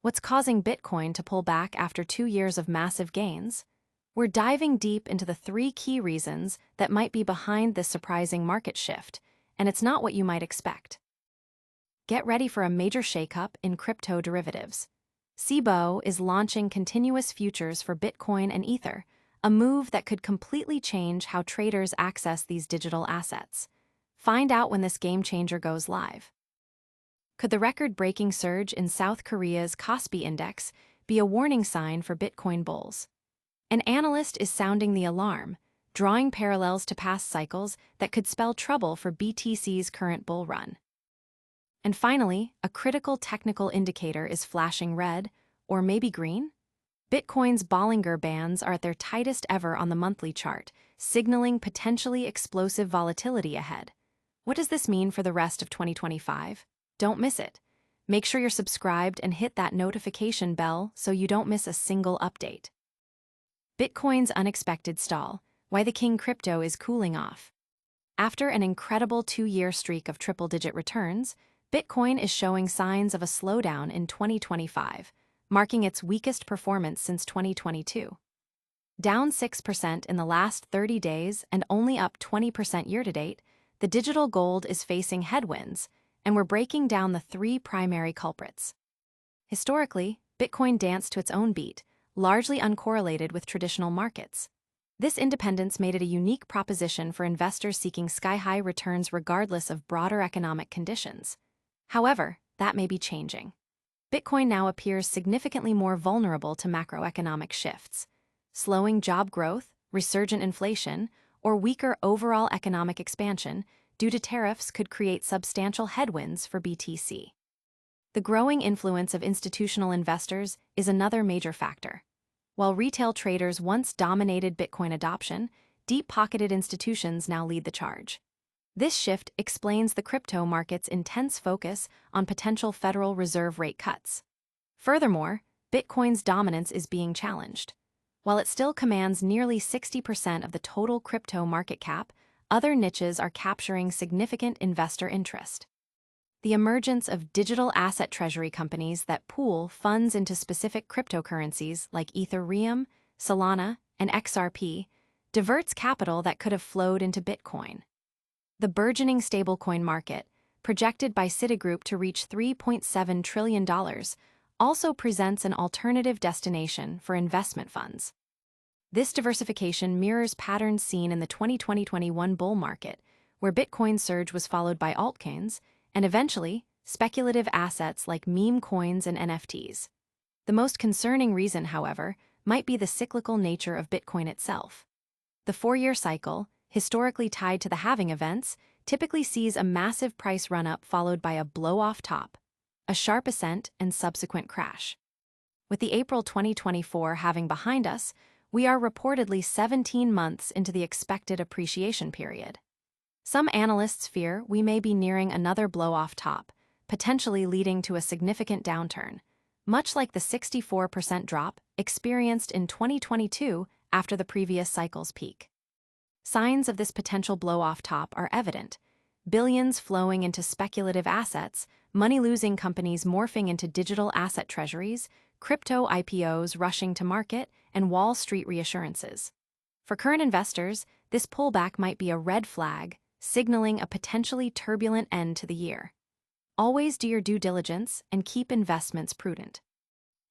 What's causing Bitcoin to pull back after 2 years of massive gains? We're diving deep into the 3 key reasons that might be behind this surprising market shift, and it's not what you might expect. Get ready for a major shakeup in crypto derivatives. Cboe is launching continuous futures for Bitcoin and Ether, a move that could completely change how traders access these digital assets. Find out when this game changer goes live. Could the record-breaking surge in South Korea's Kospi index be a warning sign for Bitcoin bulls? An analyst is sounding the alarm, drawing parallels to past cycles that could spell trouble for BTC's current bull run. And finally, a critical technical indicator is flashing red, or maybe green? Bitcoin's Bollinger Bands are at their tightest ever on the monthly chart, signaling potentially explosive volatility ahead. What does this mean for the rest of 2025? Don't miss it. Make sure you're subscribed and hit that notification bell so you don't miss a single update. Bitcoin's unexpected stall, why the king crypto is cooling off. After an incredible 2-year streak of triple-digit returns, Bitcoin is showing signs of a slowdown in 2025, marking its weakest performance since 2022. Down 6% in the last 30 days and only up 20% year-to-date, the digital gold is facing headwinds, and we're breaking down the 3 primary culprits. Historically, Bitcoin danced to its own beat, largely uncorrelated with traditional markets. This independence made it a unique proposition for investors seeking sky-high returns regardless of broader economic conditions. However, that may be changing. Bitcoin now appears significantly more vulnerable to macroeconomic shifts. Slowing job growth, resurgent inflation, or weaker overall economic expansion due to tariffs could create substantial headwinds for BTC. The growing influence of institutional investors is another major factor. While retail traders once dominated Bitcoin adoption, deep-pocketed institutions now lead the charge. This shift explains the crypto market's intense focus on potential Federal Reserve rate cuts. Furthermore, Bitcoin's dominance is being challenged. While it still commands nearly 60% of the total crypto market cap, other niches are capturing significant investor interest. The emergence of digital asset treasury companies that pool funds into specific cryptocurrencies like Ethereum, Solana, and XRP diverts capital that could have flowed into Bitcoin. The burgeoning stablecoin market, projected by Citigroup to reach $3.7 trillion, also presents an alternative destination for investment funds. This diversification mirrors patterns seen in the 2020-21 bull market, where Bitcoin's surge was followed by altcoins, and eventually, speculative assets like meme coins and NFTs. The most concerning reason, however, might be the cyclical nature of Bitcoin itself. The 4-year cycle, historically tied to the halving events, typically sees a massive price run-up followed by a blow-off top, a sharp ascent, and subsequent crash. With the April 2024 halving behind us, we are reportedly 17 months into the expected appreciation period. Some analysts fear we may be nearing another blow-off top, potentially leading to a significant downturn, much like the 64% drop experienced in 2022 after the previous cycle's peak. Signs of this potential blow-off top are evident: billions flowing into speculative assets, money-losing companies morphing into digital asset treasuries, crypto IPOs rushing to market, and Wall Street reassurances. For current investors, this pullback might be a red flag, signaling a potentially turbulent end to the year. Always do your due diligence and keep investments prudent.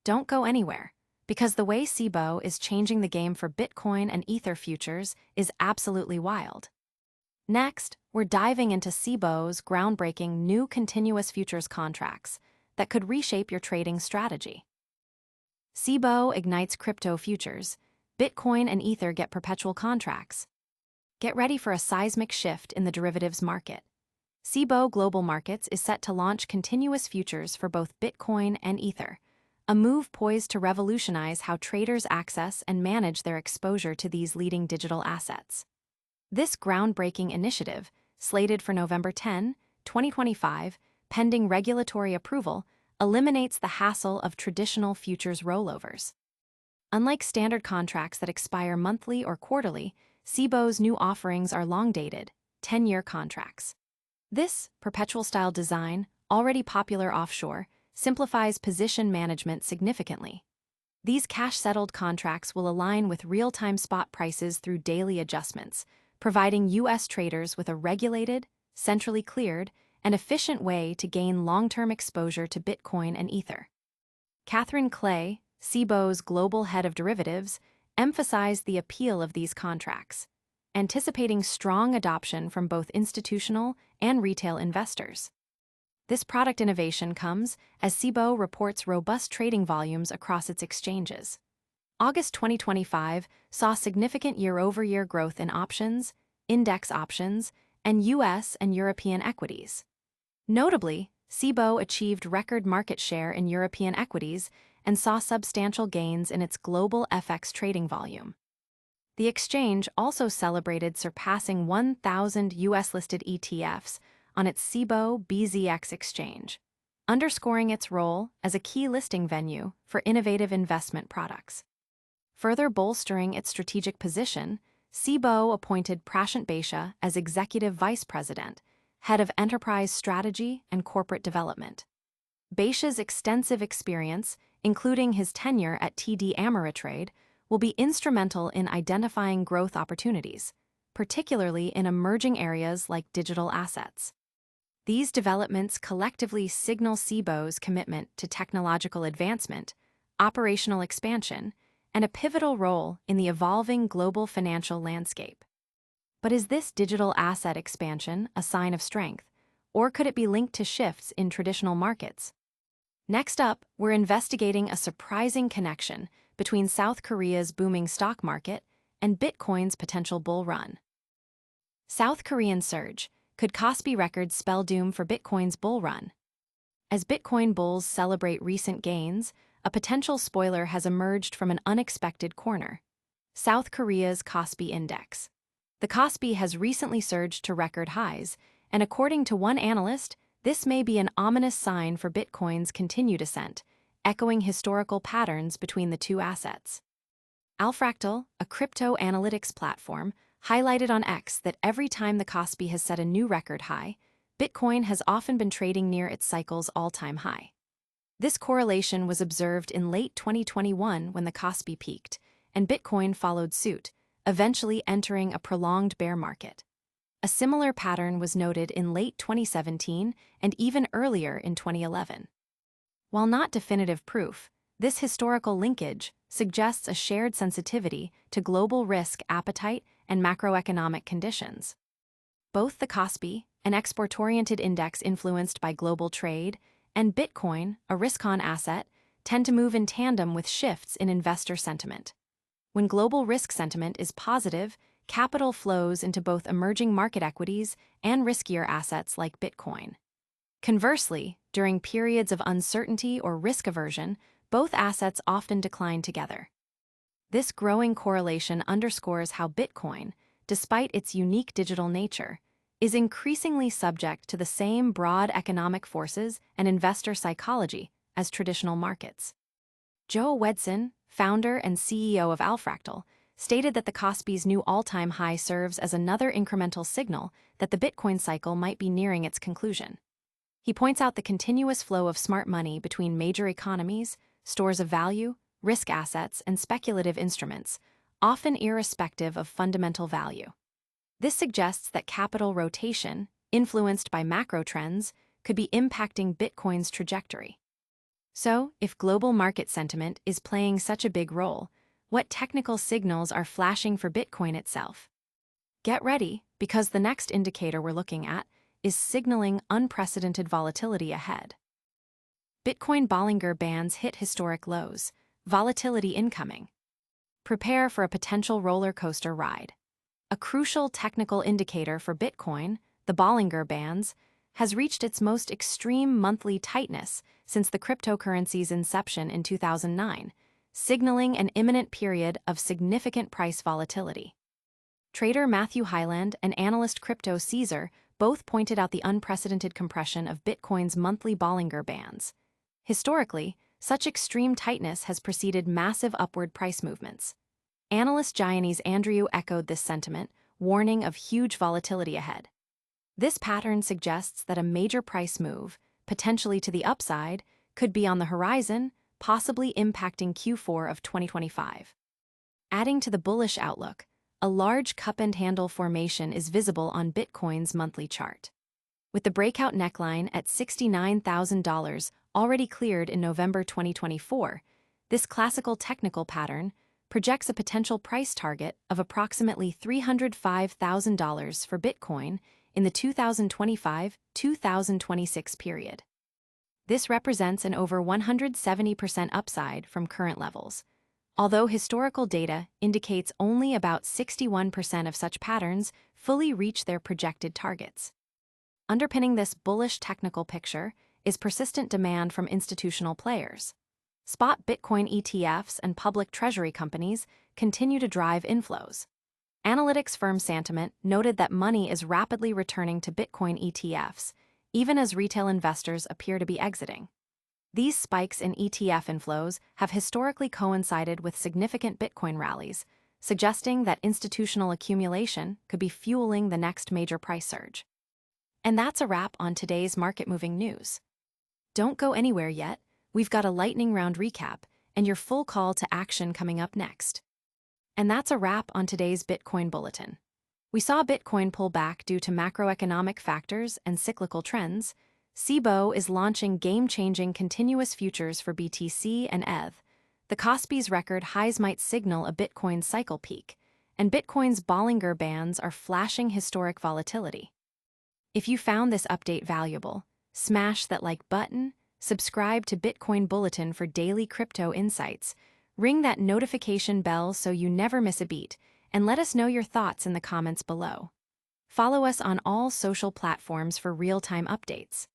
Don't go anywhere, because the way Cboe is changing the game for Bitcoin and Ether futures is absolutely wild. Next, we're diving into Cboe's groundbreaking new continuous futures contracts that could reshape your trading strategy. Cboe ignites crypto futures. Bitcoin and Ether get perpetual contracts. Get ready for a seismic shift in the derivatives market. Cboe Global Markets is set to launch continuous futures for both Bitcoin and Ether, a move poised to revolutionize how traders access and manage their exposure to these leading digital assets. This groundbreaking initiative, slated for November 10, 2025, pending regulatory approval, eliminates the hassle of traditional futures rollovers. Unlike standard contracts that expire monthly or quarterly, Cboe's new offerings are long-dated, 10-year contracts. This perpetual-style design, already popular offshore, simplifies position management significantly. These cash-settled contracts will align with real-time spot prices through daily adjustments, providing U.S. traders with a regulated, centrally cleared, and efficient way to gain long-term exposure to Bitcoin and Ether. Catherine Clay, Cboe's global head of derivatives, emphasized the appeal of these contracts, anticipating strong adoption from both institutional and retail investors. This product innovation comes as Cboe reports robust trading volumes across its exchanges. August 2025 saw significant year-over-year growth in options, index options, and U.S. and European equities. Notably, Cboe achieved record market share in European equities and saw substantial gains in its global FX trading volume. The exchange also celebrated surpassing 1,000 U.S.-listed ETFs on its Cboe BZX exchange, underscoring its role as a key listing venue for innovative investment products. Further bolstering its strategic position, Cboe appointed Prashant Basia as Executive Vice President, Head of Enterprise Strategy and Corporate Development. Basia's extensive experience, including his tenure at TD Ameritrade, will be instrumental in identifying growth opportunities, particularly in emerging areas like digital assets. These developments collectively signal Cboe's commitment to technological advancement, operational expansion, and a pivotal role in the evolving global financial landscape. But is this digital asset expansion a sign of strength, or could it be linked to shifts in traditional markets? Next up, we're investigating a surprising connection between South Korea's booming stock market and Bitcoin's potential bull run. South Korean surge. Could Kospi records spell doom for Bitcoin's bull run? As Bitcoin bulls celebrate recent gains, a potential spoiler has emerged from an unexpected corner: South Korea's Kospi index. The Kospi has recently surged to record highs, and according to one analyst, this may be an ominous sign for Bitcoin's continued ascent, echoing historical patterns between the two assets. Alfractal, a crypto analytics platform, highlighted on X that every time the Kospi has set a new record high, Bitcoin has often been trading near its cycle's all-time high. This correlation was observed in late 2021 when the Kospi peaked, and Bitcoin followed suit, eventually entering a prolonged bear market. A similar pattern was noted in late 2017 and even earlier in 2011. While not definitive proof, this historical linkage suggests a shared sensitivity to global risk appetite and macroeconomic conditions. Both the Kospi, an export-oriented index influenced by global trade, and Bitcoin, a risk-on asset, tend to move in tandem with shifts in investor sentiment. When global risk sentiment is positive, capital flows into both emerging market equities and riskier assets like Bitcoin. Conversely, during periods of uncertainty or risk aversion, both assets often decline together. This growing correlation underscores how Bitcoin, despite its unique digital nature, is increasingly subject to the same broad economic forces and investor psychology as traditional markets. Joe Wedson, founder and CEO of Alfractal, stated that the Kospi's new all-time high serves as another incremental signal that the Bitcoin cycle might be nearing its conclusion. He points out the continuous flow of smart money between major economies, stores of value, risk assets, and speculative instruments, often irrespective of fundamental value. This suggests that capital rotation, influenced by macro trends, could be impacting Bitcoin's trajectory. So, if global market sentiment is playing such a big role, what technical signals are flashing for Bitcoin itself? Get ready, because the next indicator we're looking at is signaling unprecedented volatility ahead. Bitcoin Bollinger Bands hit historic lows. Volatility incoming. Prepare for a potential roller coaster ride. A crucial technical indicator for Bitcoin, the Bollinger Bands, has reached its most extreme monthly tightness since the cryptocurrency's inception in 2009, signaling an imminent period of significant price volatility. Trader Matthew Hyland and analyst Crypto Caesar both pointed out the unprecedented compression of Bitcoin's monthly Bollinger Bands. Historically, such extreme tightness has preceded massive upward price movements. Analyst Giannis Andreou echoed this sentiment, warning of huge volatility ahead. This pattern suggests that a major price move, potentially to the upside, could be on the horizon, possibly impacting Q4 of 2025. Adding to the bullish outlook, a large cup-and-handle formation is visible on Bitcoin's monthly chart. With the breakout neckline at $69,000 already cleared in November 2024, this classical technical pattern projects a potential price target of approximately $305,000 for Bitcoin in the 2025-2026 period. This represents an over 170% upside from current levels, although historical data indicates only about 61% of such patterns fully reach their projected targets. Underpinning this bullish technical picture is persistent demand from institutional players. Spot Bitcoin ETFs and public treasury companies continue to drive inflows. Analytics firm Sentiment noted that money is rapidly returning to Bitcoin ETFs, even as retail investors appear to be exiting. These spikes in ETF inflows have historically coincided with significant Bitcoin rallies, suggesting that institutional accumulation could be fueling the next major price surge. And that's a wrap on today's market-moving news. Don't go anywhere yet. We've got a lightning round recap and your full call to action coming up next. And that's a wrap on today's Bitcoin Bulletin. We saw Bitcoin pull back due to macroeconomic factors and cyclical trends. Cboe is launching game-changing continuous futures for BTC and ETH. The Kospi's record highs might signal a Bitcoin cycle peak, and Bitcoin's Bollinger Bands are flashing historic volatility. If you found this update valuable, smash that like button, subscribe to Bitcoin Bulletin for daily crypto insights, ring that notification bell so you never miss a beat, and let us know your thoughts in the comments below. Follow us on all social platforms for real-time updates.